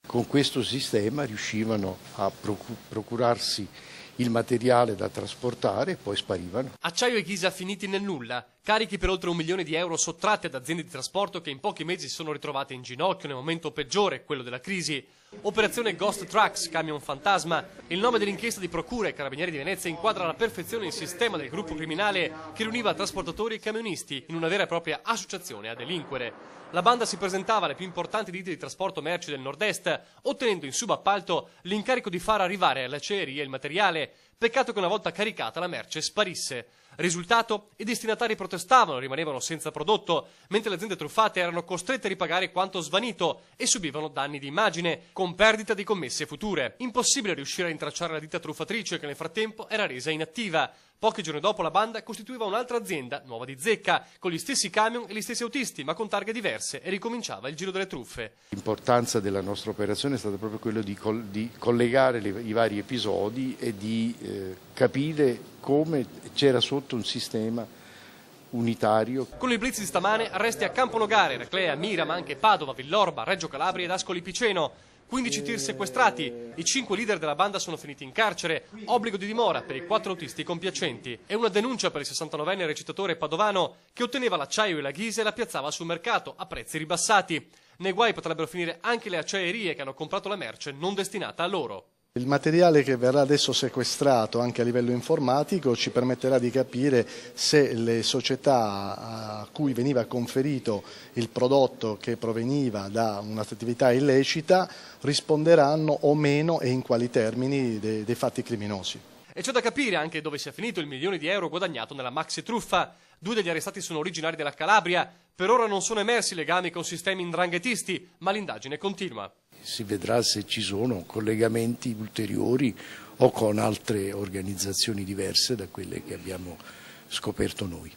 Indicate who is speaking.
Speaker 1: Con questo sistema riuscivano a procurarsi il materiale da trasportare e poi sparivano.
Speaker 2: Acciaio e ghisa finiti nel nulla, carichi per oltre 1 milione di euro sottratti ad aziende di trasporto che in pochi mesi si sono ritrovate in ginocchio nel momento peggiore, quello della crisi. Operazione Ghost Trucks, camion fantasma. Il nome dell'inchiesta di Procura e Carabinieri di Venezia inquadra alla perfezione il sistema del gruppo criminale che riuniva trasportatori e camionisti in una vera e propria associazione a delinquere. La banda si presentava alle più importanti ditte di trasporto merci del nord-est, ottenendo in subappalto l'incarico di far arrivare alle acciaierie il materiale. Peccato che una volta caricata la merce sparisse. Risultato? I destinatari protestavano e rimanevano senza prodotto, mentre le aziende truffate erano costrette a ripagare quanto svanito e subivano danni di immagine, con perdita di commesse future. Impossibile riuscire a rintracciare la ditta truffatrice che nel frattempo era resa inattiva. Pochi giorni dopo la banda costituiva un'altra azienda, nuova di zecca, con gli stessi camion e gli stessi autisti, ma con targhe diverse, e ricominciava il giro delle truffe.
Speaker 1: L'importanza della nostra operazione è stata proprio quello di collegare i vari episodi e di capire come c'era sotto un sistema unitario.
Speaker 2: Con il blitz di stamane, arresti a Camponogare, Eraclea, Mira, ma anche Padova, Villorba, Reggio Calabria ed Ascoli Piceno. 15 tir sequestrati, i 5 leader della banda sono finiti in carcere, obbligo di dimora per i 4 autisti compiacenti e una denuncia per il 69enne recitatore padovano che otteneva l'acciaio e la ghisa e la piazzava sul mercato a prezzi ribassati. Nei guai potrebbero finire anche le acciaierie che hanno comprato la merce non destinata a loro.
Speaker 3: Il materiale che verrà adesso sequestrato anche a livello informatico ci permetterà di capire se le società a cui veniva conferito il prodotto che proveniva da un'attività illecita risponderanno o meno e in quali termini dei fatti criminosi.
Speaker 2: E c'è da capire anche dove sia finito il milione di euro guadagnato nella maxi truffa. 2 degli arrestati sono originari della Calabria. Per ora non sono emersi legami con sistemi 'ndranghetisti, ma l'indagine continua.
Speaker 1: Si vedrà se ci sono collegamenti ulteriori o con altre organizzazioni diverse da quelle che abbiamo scoperto noi.